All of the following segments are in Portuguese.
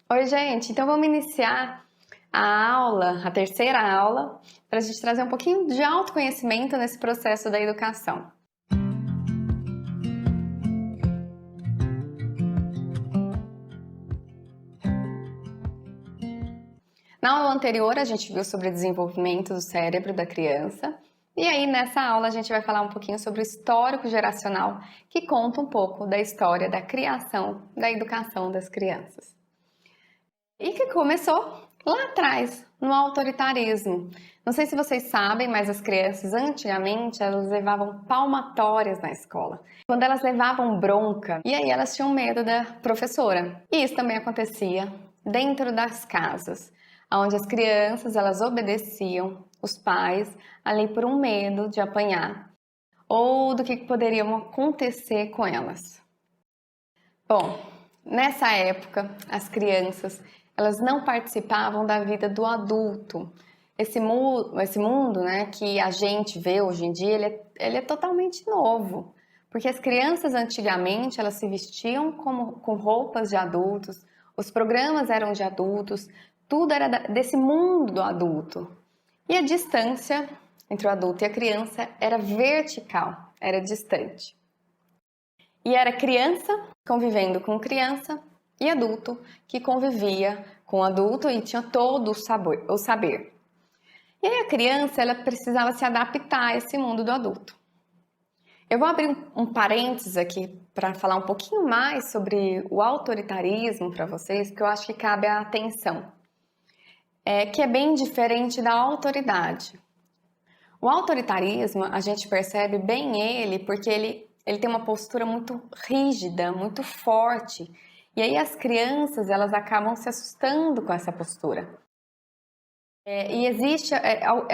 Oi, gente. Então vamos iniciar a aula, a terceira aula, para a gente trazer um pouquinho de autoconhecimento nesse processo da educação. Na aula anterior, a gente viu sobre o desenvolvimento do cérebro da criança. E aí, nessa aula, a gente vai falar um pouquinho sobre o histórico geracional, que conta um pouco da história da criação, da educação das crianças. E que começou lá atrás, no autoritarismo. Não sei se vocês sabem, mas as crianças antigamente elas levavam palmatórias na escola. Quando elas levavam bronca, e aí elas tinham medo da professora. E isso também acontecia dentro das casas, onde as crianças elas obedeciam os pais ali por um medo de apanhar ou do que poderia acontecer com elas. Bom, nessa época, as crianças elas não participavam da vida do adulto. Esse mundo, né, que a gente vê hoje em dia, ele é totalmente novo. Porque as crianças antigamente, elas se vestiam com roupas de adultos, os programas eram de adultos, tudo era desse mundo do adulto. E a distância entre o adulto e a criança era vertical, era distante. E era criança convivendo com criança e adulto que convivia com adulto e tinha todo o saber. E aí a criança ela precisava se adaptar a esse mundo do adulto. Eu vou abrir um parênteses aqui para falar um pouquinho mais sobre o autoritarismo para vocês, porque eu acho que cabe a atenção. Que é bem diferente da autoridade. O autoritarismo, a gente percebe bem ele porque ele tem uma postura muito rígida, muito forte. E aí as crianças, elas acabam se assustando com essa postura. E existe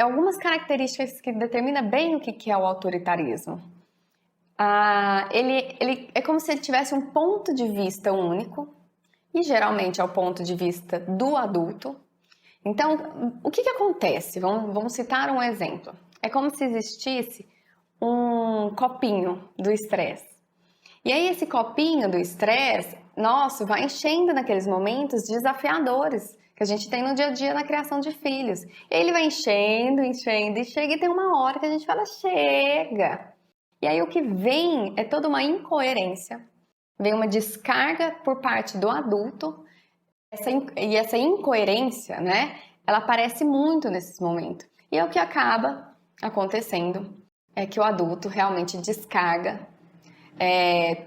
algumas características que determinam bem o que é o autoritarismo. Ele é como se ele tivesse um ponto de vista único, e geralmente é o ponto de vista do adulto. Então, o que acontece? Vamos citar um exemplo. É como se existisse um copinho do estresse. E aí esse copinho do estresse, nosso, vai enchendo naqueles momentos desafiadores que a gente tem no dia a dia na criação de filhos. E aí ele vai enchendo, enchendo e chega e tem uma hora que a gente fala, chega! E aí o que vem é toda uma incoerência, vem uma descarga por parte do adulto, e essa incoerência, né, ela aparece muito nesses momentos. E é o que acaba acontecendo, é que o adulto realmente descarga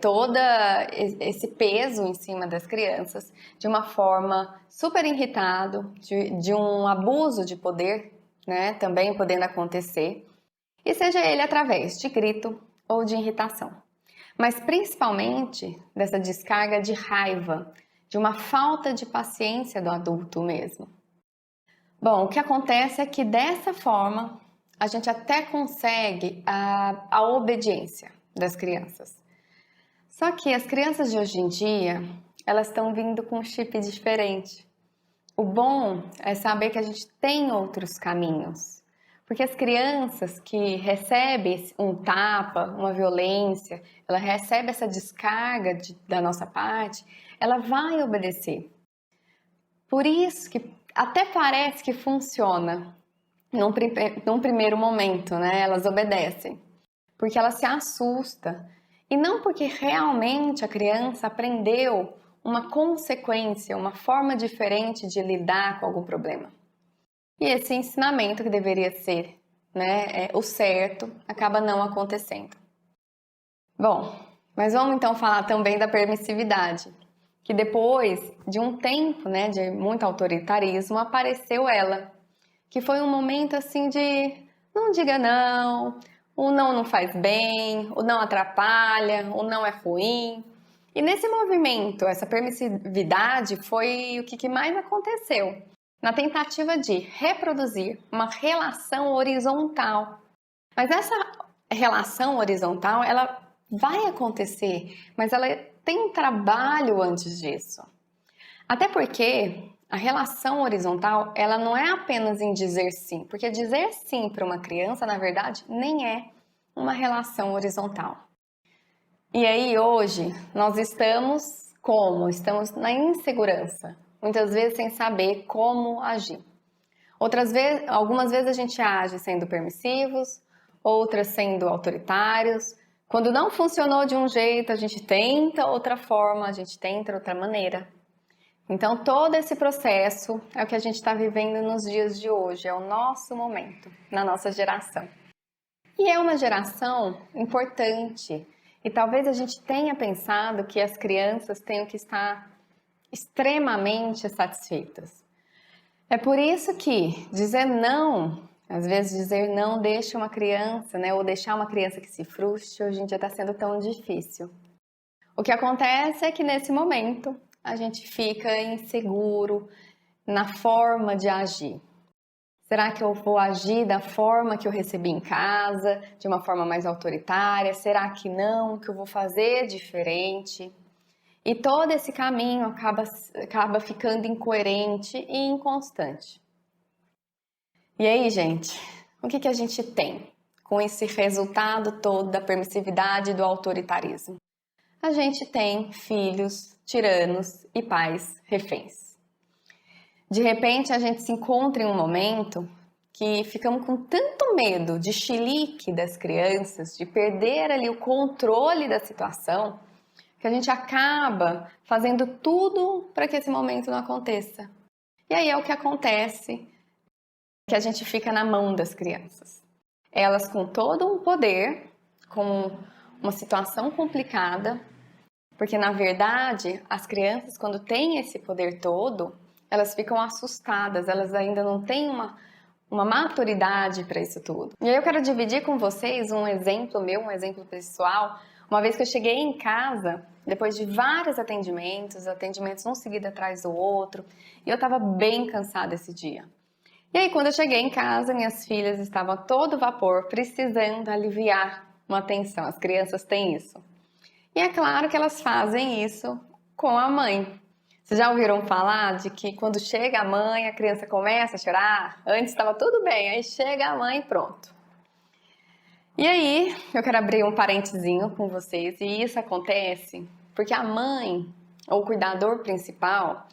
todo esse peso em cima das crianças de uma forma super irritado, de um abuso de poder, né, também podendo acontecer, e seja ele através de grito ou de irritação. Mas principalmente dessa descarga de raiva, de uma falta de paciência do adulto mesmo. Bom, o que acontece é que dessa forma a gente até consegue a obediência das crianças. Só que as crianças de hoje em dia, elas estão vindo com um chip diferente. O bom é saber que a gente tem outros caminhos. Porque as crianças que recebem um tapa, uma violência, ela recebe essa descarga da nossa parte, ela vai obedecer. Por isso que até parece que funciona num primeiro momento, né? Elas obedecem, porque ela se assusta. E não porque realmente a criança aprendeu uma consequência, uma forma diferente de lidar com algum problema. E esse ensinamento que deveria ser, né, o certo, acaba não acontecendo. Bom, mas vamos então falar também da permissividade, que depois de um tempo, né, de muito autoritarismo, apareceu ela, que foi um momento assim de não diga não, o não faz bem, o não atrapalha, o não é ruim. E nesse movimento, essa permissividade foi o que mais aconteceu, na tentativa de reproduzir uma relação horizontal. Mas essa relação horizontal, ela vai acontecer, mas ela tem um trabalho antes disso. Até porque a relação horizontal, ela não é apenas em dizer sim, porque dizer sim para uma criança, na verdade, nem é uma relação horizontal. E aí hoje nós estamos como? Estamos na insegurança. muitas vezes sem saber como agir. Algumas vezes a gente age sendo permissivos, outras sendo autoritários. Quando não funcionou de um jeito, a gente tenta outra forma, a gente tenta outra maneira. Então, todo esse processo é o que a gente está vivendo nos dias de hoje, é o nosso momento, na nossa geração. E é uma geração importante. E talvez a gente tenha pensado que as crianças tenham que estar extremamente satisfeitas. É por isso que dizer não, às vezes dizer não deixa uma criança, né, ou deixar uma criança que se frustre, hoje em dia está sendo tão difícil. O que acontece é que nesse momento a gente fica inseguro na forma de agir. Será que eu vou agir da forma que eu recebi em casa, de uma forma mais autoritária? Será que não, que eu vou fazer diferente? E todo esse caminho acaba ficando incoerente e inconstante. E aí, gente, o que a gente tem com esse resultado todo da permissividade e do autoritarismo? A gente tem filhos tiranos e pais reféns. De repente, a gente se encontra em um momento que ficamos com tanto medo de chilique das crianças, de perder ali o controle da situação, que a gente acaba fazendo tudo para que esse momento não aconteça. E aí é o que acontece, que a gente fica na mão das crianças. Elas com todo um poder, com uma situação complicada, porque na verdade as crianças, quando têm esse poder todo, elas ficam assustadas, elas ainda não têm uma maturidade para isso tudo. E aí eu quero dividir com vocês um exemplo meu, um exemplo pessoal. Uma vez que eu cheguei em casa, depois de vários atendimentos um seguido atrás do outro, e eu estava bem cansada esse dia. E aí quando eu cheguei em casa, minhas filhas estavam a todo vapor, precisando aliviar uma tensão. As crianças têm isso. E é claro que elas fazem isso com a mãe. Vocês já ouviram falar de que quando chega a mãe, a criança começa a chorar? Antes estava tudo bem, aí chega a mãe e pronto. E aí, eu quero abrir um parentezinho com vocês, e isso acontece porque a mãe, ou o cuidador principal,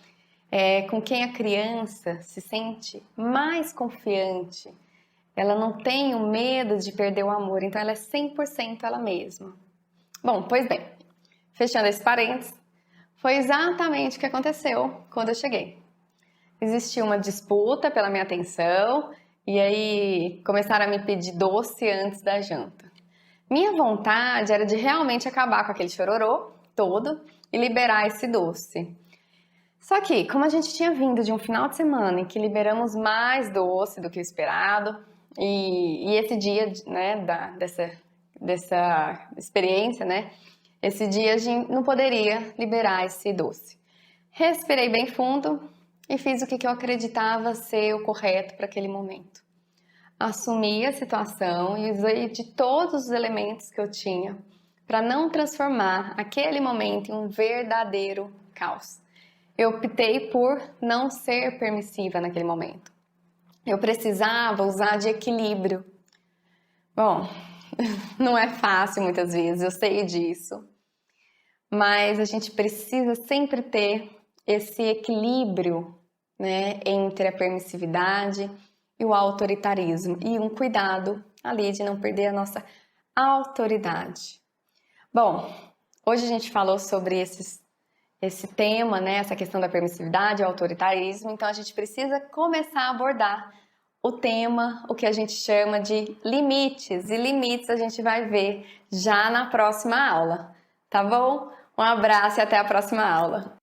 é com quem a criança se sente mais confiante. Ela não tem o medo de perder o amor, então ela é 100% ela mesma. Bom, pois bem, fechando esse parênteses, foi exatamente o que aconteceu quando eu cheguei. Existia uma disputa pela minha atenção e aí começaram a me pedir doce antes da janta. Minha vontade era de realmente acabar com aquele chororô todo e liberar esse doce. Só que, como a gente tinha vindo de um final de semana em que liberamos mais doce do que o esperado, e esse dia, né, dessa experiência, né, esse dia a gente não poderia liberar esse doce. Respirei bem fundo e fiz o que eu acreditava ser o correto para aquele momento. Assumi a situação e usei de todos os elementos que eu tinha para não transformar aquele momento em um verdadeiro caos. Eu optei por não ser permissiva naquele momento. Eu precisava usar de equilíbrio. Bom, não é fácil muitas vezes, eu sei disso. Mas a gente precisa sempre ter esse equilíbrio, né, entre a permissividade e o autoritarismo. E um cuidado ali de não perder a nossa autoridade. Bom, hoje a gente falou sobre esse tema, né, essa questão da permissividade e autoritarismo. Então a gente precisa começar a abordar o tema, o que a gente chama de limites. E limites a gente vai ver já na próxima aula, tá bom? Um abraço e até a próxima aula.